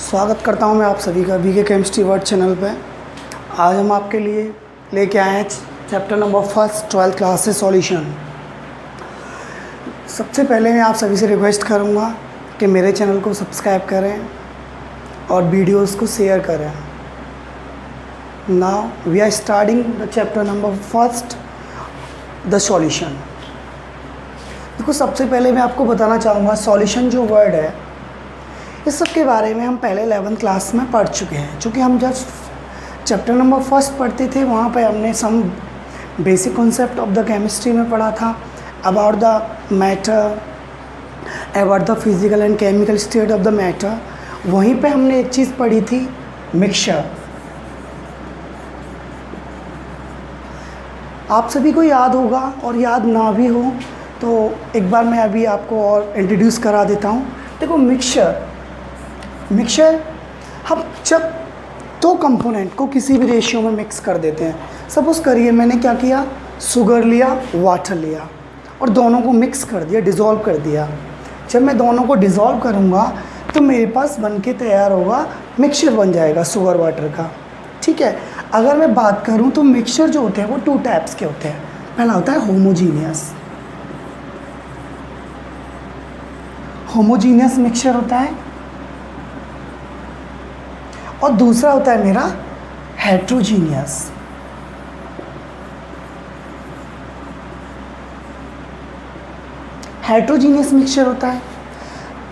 स्वागत करता हूं मैं आप सभी का बीके केमिस्ट्री वर्ड चैनल पे। आज हम आपके लिए लेके आए हैं chapter number first 12th class से सॉल्यूशन। सबसे पहले मैं आप सभी से रिक्वेस्ट करूंगा कि मेरे चैनल को सब्सक्राइब करें और वीडियोस को शेयर करें। Now we are starting the chapter number first the solution. देखो, सबसे पहले मैं आपको बताना चाहूँगा सॉल्यूशन जो वर्ड है इस सब के बारे में हम पहले 11th क्लास में पढ़ चुके हैं। चूँकि हम जब चैप्टर नंबर फर्स्ट पढ़ते थे वहाँ पे हमने some basic concept of the chemistry में पढ़ा था, about the matter, about the physical and chemical state of the matter. वहीं पे हमने एक चीज़ पढ़ी थी, मिक्सचर। आप सभी को याद होगा और याद ना भी हो तो एक बार मैं अभी आपको और इंट्रोड्यूस करा देता हूँ। देखो, मिक्सचर हम जब दो कंपोनेंट को किसी भी रेशियो में मिक्स कर देते हैं। सपोज़ करिए मैंने क्या किया, शुगर लिया, वाटर लिया और दोनों को मिक्स कर दिया, डिज़ोल्व कर दिया। जब मैं दोनों को डिज़ोल्व करूँगा तो मेरे पास बन के तैयार होगा, मिक्सचर बन जाएगा शुगर वाटर का। ठीक है। अगर मैं बात करूँ तो मिक्सचर जो होते हैं वो टू टाइप्स के होते हैं। पहला होता है होमोजीनियस मिक्सचर होता है, और दूसरा होता है मेरा हेट्रोजीनियस। हेट्रोजीनियस मिक्सचर होता है।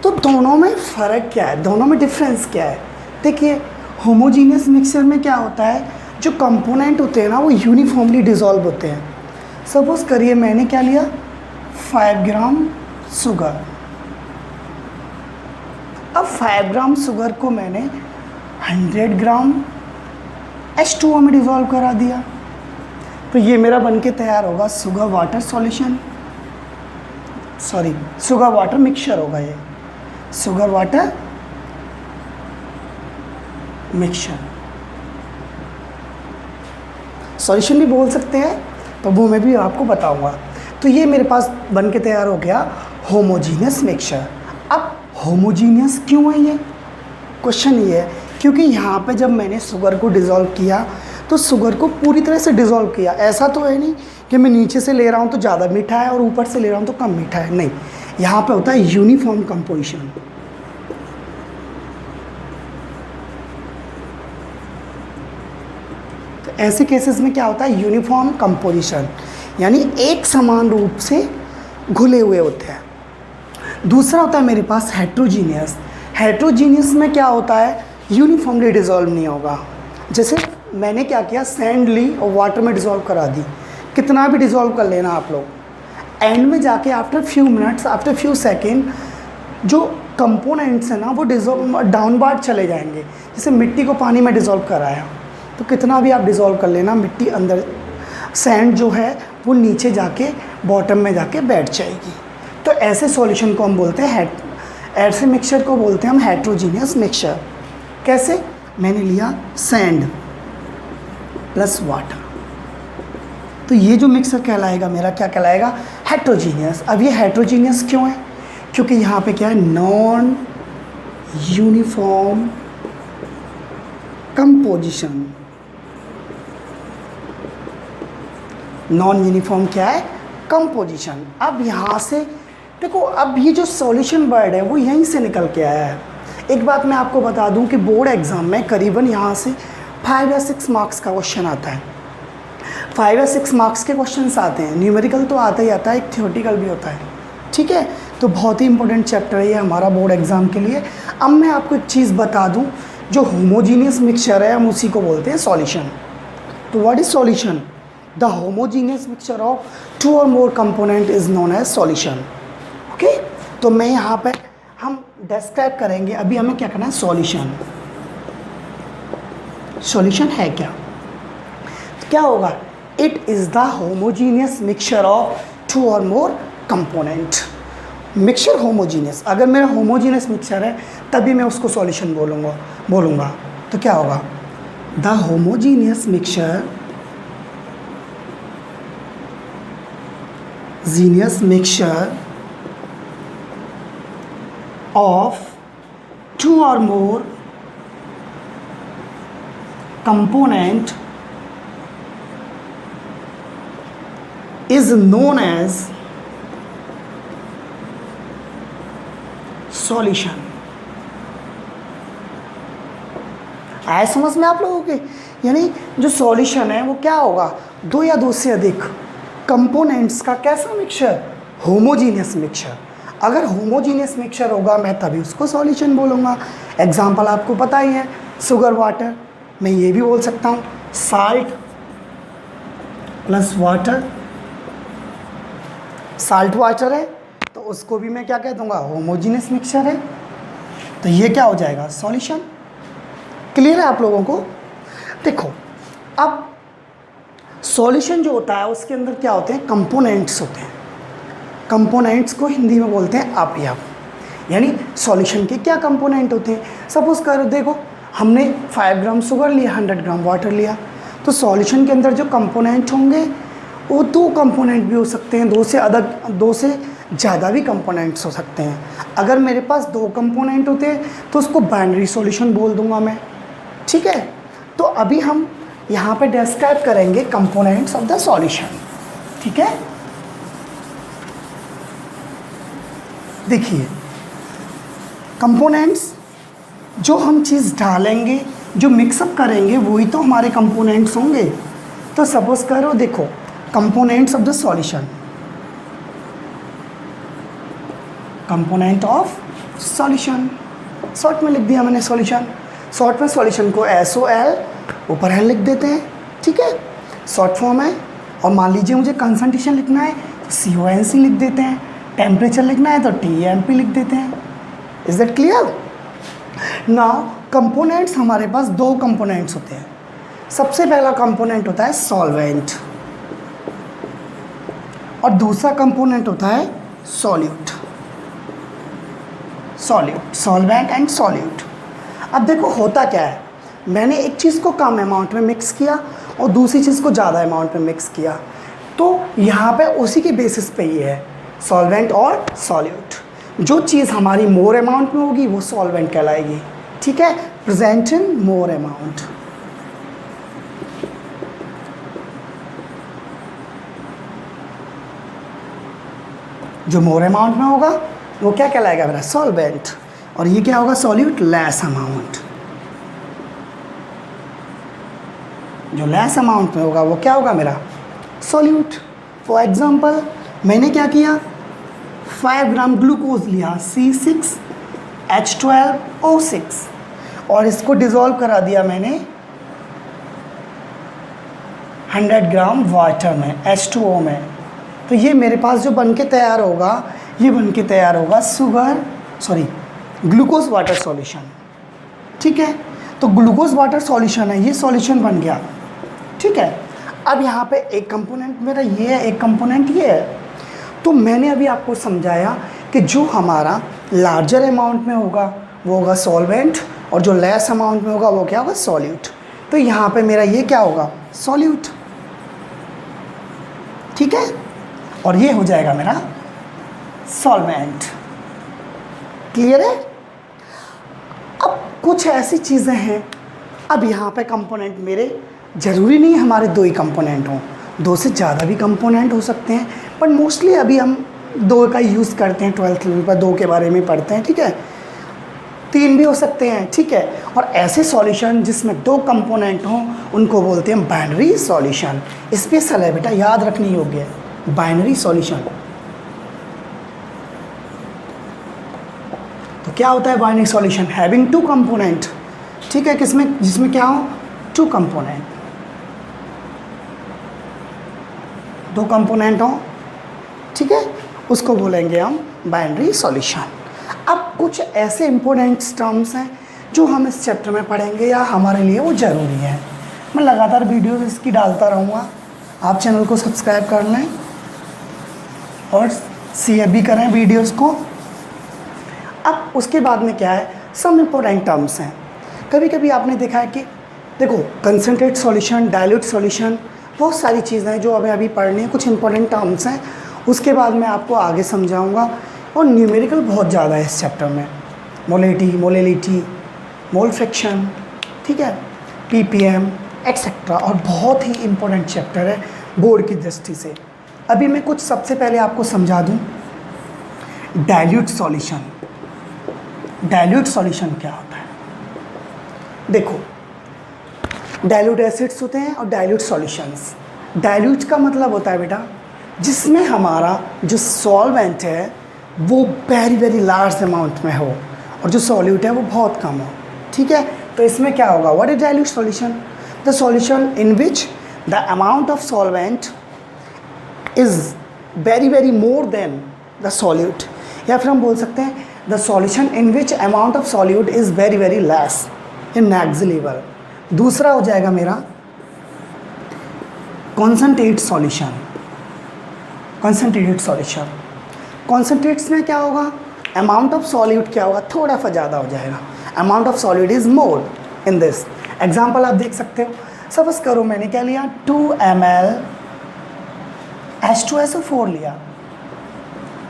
तो दोनों में फ़र्क क्या है, दोनों में डिफरेंस क्या है? देखिए, होमोजीनियस मिक्सचर में क्या होता है, जो कंपोनेंट होते हैं ना वो यूनिफॉर्मली डिज़ोल्व होते हैं। सपोज़ करिए मैंने क्या लिया, 5 ग्राम शुगर। अब 5 ग्राम शुगर को मैंने 100 ग्राम H2O में डिज़ोल्व करा दिया, तो ये मेरा बनके तैयार होगा sugar water solution, sugar water mixture होगा। ये शुगर वाटर मिक्सचर सॉल्यूशन भी बोल सकते हैं, तो वो मैं भी आपको बताऊंगा। तो ये मेरे पास बनके तैयार हो गया होमोजीनियस मिक्सचर। अब होमोजीनियस क्यों है, ये क्वेश्चन ये है क्योंकि यहाँ पे जब मैंने शुगर को डिज़ोल्व किया तो शुगर को पूरी तरह से डिज़ोल्व किया। ऐसा तो है नहीं कि मैं नीचे से ले रहा हूँ तो ज़्यादा मीठा है और ऊपर से ले रहा हूँ तो कम मीठा है, नहीं। यहाँ पे होता है यूनिफॉर्म कंपोजिशन। तो ऐसे केसेस में क्या होता है, यूनिफॉर्म कंपोजिशन, यानी एक समान रूप से घुले हुए होते हैं। दूसरा होता है मेरे पास हेट्रोजीनियस। हेट्रोजीनियस में क्या होता है, यूनिफॉर्मली डिज़ोल्व नहीं होगा। जैसे मैंने क्या किया, सैंड ली और वाटर में डिज़ोल्व करा दी। कितना भी डिज़ोल्व कर लेना आप लोग, एंड में जाके after few minutes, after few second जो कंपोनेंट्स हैं ना वो डिज़ोल्व डाउनवार्ड चले जाएंगे। जैसे मिट्टी को पानी में डिज़ोल्व कराया तो कितना भी आप डिज़ोल्व कर लेना, मिट्टी अंदर, सैंड जो है वो नीचे जाके बॉटम में जाके बैठ जाएगी। तो ऐसे सॉल्यूशन को हम बोलते हैं ऐसे मिक्सचर को बोलते हैं हम हेट्रोजीनियस मिक्सचर। कैसे, मैंने लिया सैंड प्लस वाटर, तो ये जो मिक्सचर कहलाएगा मेरा क्या कहलाएगा, हेट्रोजीनियस। अब ये हेट्रोजीनियस क्यों है, क्योंकि यहाँ पे क्या है, non uniform composition. Non uniform क्या है, कंपोजिशन। अब यहाँ से देखो, अब ये जो सॉल्यूशन वर्ड है वो यहीं से निकल के आया है। एक बात मैं आपको बता दूं कि बोर्ड एग्ज़ाम में करीबन यहाँ से 5 या 6 मार्क्स का क्वेश्चन आता है। 5 या 6 मार्क्स के क्वेश्चंस आते हैं। न्यूमेरिकल तो आता ही आता है, एक थ्योरेटिकल भी होता है। ठीक है, तो बहुत ही इंपॉर्टेंट चैप्टर है ये हमारा बोर्ड एग्ज़ाम के लिए। अब मैं आपको एक चीज़ बता दूँ, जो होमोजीनियस मिक्सचर है हम उसी को बोलते हैं सॉल्यूशन। तो what is solution? The homogeneous mixture of 2 और more component is known as solution. Okay, तो मैं यहाँ पे हम डिस्क्राइब करेंगे। अभी हमें क्या करना है, सॉल्यूशन। सॉल्यूशन है क्या, तो क्या होगा, it is the homogeneous mixture of 2 और मोर कंपोनेंट। मिक्सचर होमोजीनियस, अगर मेरा होमोजीनियस मिक्सचर है तभी मैं उसको सॉल्यूशन बोलूँगा। तो क्या होगा, the homogeneous mixture of 2 or more component is known as solution. आया समझ में आप लोगों के? यानी जो सॉल्यूशन है वो क्या होगा, दो या दो से अधिक कंपोनेंट्स का कैसा मिक्सचर, होमोजीनियस मिक्सचर। अगर होमोजीनियस मिक्सचर होगा मैं तभी उसको सॉल्यूशन बोलूँगा। एग्जांपल आपको पता ही है, शुगर वाटर, मैं ये भी बोल सकता हूँ salt plus water, salt water है तो उसको भी मैं क्या कह दूँगा, होमोजीनियस मिक्सचर है, तो ये क्या हो जाएगा, सॉल्यूशन। क्लियर है आप लोगों को? देखो अब सॉल्यूशन जो होता है उसके अंदर क्या होते हैं, कंपोनेंट्स होते हैं। कंपोनेंट्स को हिंदी में बोलते हैं अवयव। यानी सॉल्यूशन के क्या कंपोनेंट होते हैं। सपोज करो देखो हमने 5 ग्राम शुगर लिया, 100 ग्राम वाटर लिया, तो सॉल्यूशन के अंदर जो कंपोनेंट होंगे वो 2 कंपोनेंट भी हो सकते हैं, 2 से ज़्यादा भी कंपोनेंट्स हो सकते हैं। अगर मेरे पास 2 कंपोनेंट होते हैं तो उसको बाइनरी सॉल्यूशन बोल दूंगा मैं, ठीक है। तो अभी हम यहाँ पे डिस्क्राइब करेंगे कंपोनेंट्स ऑफ द सॉल्यूशन, ठीक है। देखिए कंपोनेंट्स, जो हम चीज़ डालेंगे, जो मिक्सअप करेंगे वही तो हमारे कंपोनेंट्स होंगे। तो सपोज करो देखो components of the solution, component of solution, short में लिख दिया मैंने सॉल्यूशन। शॉर्ट में सॉल्यूशन को SOL ऊपर है लिख देते हैं, ठीक है, शॉर्ट फॉर्म है। और मान लीजिए मुझे कंसंट्रेशन लिखना है तो CONC लिख देते हैं, टेम्परेचर लिखना है तो TMP लिख देते हैं। Is that clear? Now components, हमारे पास 2 कंपोनेंट्स होते हैं। सबसे पहला कंपोनेंट होता है सॉल्वेंट और दूसरा कंपोनेंट होता है सॉल्यूट। Solvent and solute. अब देखो होता क्या है, मैंने एक चीज़ को कम अमाउंट में मिक्स किया और दूसरी चीज़ को ज़्यादा अमाउंट में मिक्स किया, तो यहाँ पे उसी के बेसिस पे ये है सॉल्वेंट और सॉल्यूट। जो चीज़ हमारी मोर अमाउंट में होगी वो सॉल्वेंट कहलाएगी, ठीक है, प्रेजेंट इन मोर अमाउंट। जो मोर अमाउंट में होगा वो क्या कहलाएगा मेरा, सॉल्वेंट। और ये क्या होगा, सॉल्यूट, लेस अमाउंट। जो लेस अमाउंट में होगा वो क्या होगा मेरा, सॉल्यूट। फॉर एग्जांपल मैंने क्या किया, 5 ग्राम ग्लूकोज लिया, C6H12O6, और इसको डिज़ोल्व करा दिया मैंने 100 ग्राम वाटर में, H2O में। तो ये मेरे पास जो बन के तैयार होगा, ये बन के तैयार होगा ग्लूकोज वाटर सॉल्यूशन, ठीक है। तो ग्लूकोज वाटर सॉल्यूशन है, ये सॉल्यूशन बन गया, ठीक है। अब यहाँ पे एक कंपोनेंट मेरा ये है, एक कंपोनेंट ये है। तो मैंने अभी आपको समझाया कि जो हमारा लार्जर अमाउंट में होगा वो होगा सॉल्वेंट और जो लेस अमाउंट में होगा वो क्या होगा, सॉल्यूट। तो यहाँ पे मेरा ये क्या होगा, सॉल्यूट, ठीक है। और ये हो जाएगा मेरा सॉल्वेंट। क्लियर है? अब कुछ ऐसी चीज़ें हैं, अब यहाँ पे कंपोनेंट मेरे ज़रूरी नहीं हमारे 2 ही कंपोनेंट हों, 2 से ज़्यादा भी कंपोनेंट हो सकते हैं, पर मोस्टली अभी हम 2 का यूज़ करते हैं। 12th लेवल पर 2 के बारे में पढ़ते हैं, ठीक है। 3 भी हो सकते हैं, ठीक है। और ऐसे सॉल्यूशन जिसमें 2 कंपोनेंट हों उनको बोलते हैं बाइनरी सॉल्यूशन। स्पेशल है बेटा, याद रखने योग्य है, बाइनरी सॉल्यूशन। तो क्या होता है बाइनरी सॉल्यूशन, हैविंग 2 कंपोनेंट, ठीक है, जिसमें क्या हो, 2 कंपोनेंट, 2 कंपोनेंट हो, ठीक है, उसको बोलेंगे हम बाइनरी सॉल्यूशन। अब कुछ ऐसे इंपॉर्टेंट टर्म्स हैं जो हम इस चैप्टर में पढ़ेंगे या हमारे लिए वो ज़रूरी है। मैं लगातार वीडियोस इसकी डालता रहूँगा, आप चैनल को सब्सक्राइब कर लें और शेयर भी करें वीडियोस को। अब उसके बाद में क्या है, सम इम्पोर्टेंट टर्म्स हैं। कभी कभी आपने देखा है कि देखो कंसनट्रेट सॉल्यूशन, डाइल्यूट सॉल्यूशन, बहुत सारी चीज़ें हैं जो हमें अभी पढ़नी है। कुछ इंपॉर्टेंट टर्म्स हैं, उसके बाद मैं आपको आगे समझाऊंगा। और न्यूमेरिकल बहुत ज़्यादा है इस चैप्टर में, मोलेटी, मोलेलिटी, मोल फ्रैक्शन, ठीक है। ppm एक्सेट्रा, और बहुत ही इम्पोर्टेंट चैप्टर है बोर्ड की दृष्टि से। अभी मैं कुछ सबसे पहले आपको समझा दूं, डाइल्यूट सॉल्यूशन। डाइल्यूट सॉल्यूशन क्या होता है? देखो, डाइल्यूट एसिड्स होते हैं और डाइल्यूट सॉल्यूशंस। डाइल्यूट का मतलब होता है बेटा जिसमें हमारा जो सॉल्वेंट है वो वेरी वेरी लार्ज अमाउंट में हो और जो सॉल्यूट है वो बहुत कम हो। ठीक है, तो इसमें क्या होगा? What is dilute solution? The solution in which the amount of solvent is very very more than the solute, या फिर हम बोल सकते हैं the solution in which amount of solute is very very less in negligible. दूसरा हो जाएगा मेरा कॉन्सनट्रेट सॉल्यूशन। कॉन्सनट्रेटेड सॉल्यूशन, कॉन्सनट्रेट्स में क्या होगा? अमाउंट ऑफ सॉल्यूट क्या होगा? थोड़ा सा ज़्यादा हो जाएगा। Amount of solute is more in this. Example आप देख सकते हो। सपोज करो मैंने क्या लिया, 2 ml H2SO4 लिया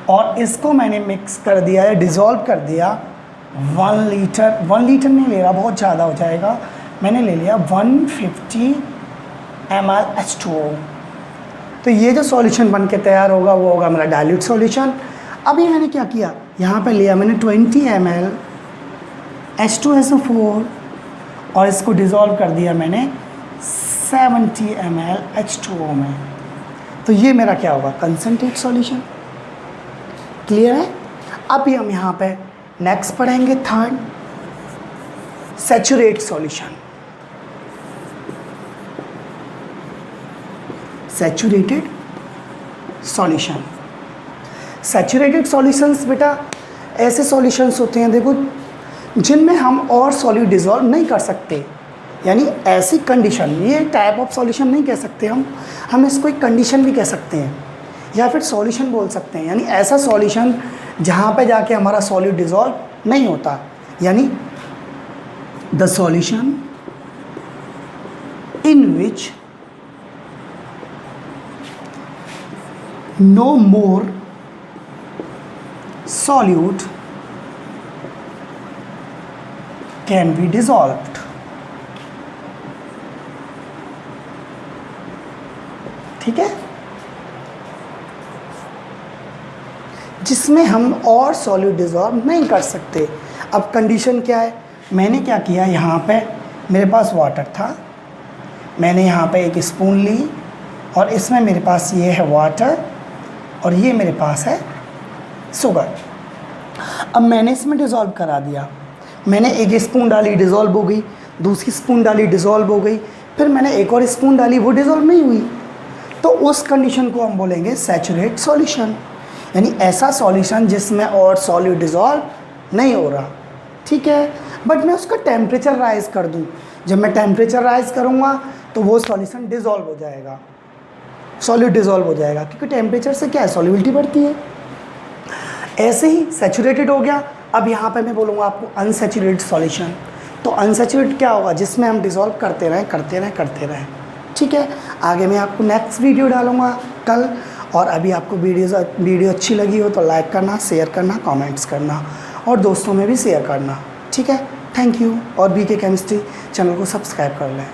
और इसको मैंने मिक्स कर दिया या डिज़ोल्व कर दिया 1 लीटर। 1 लीटर नहीं ले रहा, बहुत ज़्यादा हो जाएगा। मैंने ले लिया 150 ml H2O। तो ये जो सॉल्यूशन बन के तैयार होगा वो होगा मेरा डाइल्यूट सॉल्यूशन। अभी मैंने क्या किया, यहाँ पे लिया मैंने 20 ml H2SO4 और इसको डिज़ोल्व कर दिया मैंने 70 ml H2O में। तो ये मेरा क्या होगा? Concentrate solution. क्लियर है? अभी हम यहाँ पे नेक्स्ट पढ़ेंगे third, saturate solution. Saturated solution. Saturated solutions बेटा ऐसे सॉल्यूशंस होते हैं देखो जिनमें हम और सॉल्यूट डिज़ोल्व नहीं कर सकते, यानी ऐसी कंडीशन, ये टाइप ऑफ सॉल्यूशन नहीं कह सकते हम इसको एक कंडीशन भी कह सकते हैं या फिर सॉल्यूशन बोल सकते हैं। यानी ऐसा सॉल्यूशन जहाँ पे जाके हमारा सॉल्यूट डिज़ोल्व नहीं होता, यानी the solution in which no more solute can be dissolved। ठीक है, जिसमें हम और सॉल्यूट डिज़ोल्व नहीं कर सकते। अब कंडीशन क्या है? मैंने क्या किया, यहाँ पे मेरे पास वाटर था, मैंने यहाँ पे एक स्पून ली और इसमें मेरे पास ये है वाटर और ये मेरे पास है शुगर। अब मैंने इसमें डिज़ोल्व करा दिया। मैंने एक स्पून डाली, डिज़ोल्व हो गई, दूसरी स्पून डाली, डिज़ोल्व हो गई, फिर मैंने एक और स्पून डाली, वो डिज़ोल्व नहीं हुई। तो उस कंडीशन को हम बोलेंगे सैचुरेट सॉल्यूशन, यानी ऐसा सॉल्यूशन जिसमें और सॉल्यूट डिज़ोल्व नहीं हो रहा। ठीक है, बट मैं उसका टेम्परेचर राइज कर दूँ। जब मैं टेम्परेचर राइज करूँगा तो वो सॉल्यूशन डिज़ोल्व हो जाएगा, सॉल्यूट डिज़ोल्व हो जाएगा, क्योंकि टेम्परेचर से क्या है, सॉल्युबिलिटी बढ़ती है। ऐसे ही सैचुरेटेड हो गया। अब यहाँ पे मैं बोलूँगा आपको अनसैचुरेटेड सॉल्यूशन। तो अनसैचुरेटेड क्या होगा? जिसमें हम डिज़ोल्व करते रहें। ठीक है, आगे मैं आपको नेक्स्ट वीडियो डालूँगा कल। और अभी आपको वीडियो अच्छी लगी हो तो लाइक करना, शेयर करना, कमेंट्स करना और दोस्तों में भी शेयर करना। ठीक है, थैंक यू। और BK केमिस्ट्री चैनल को सब्सक्राइब कर लें।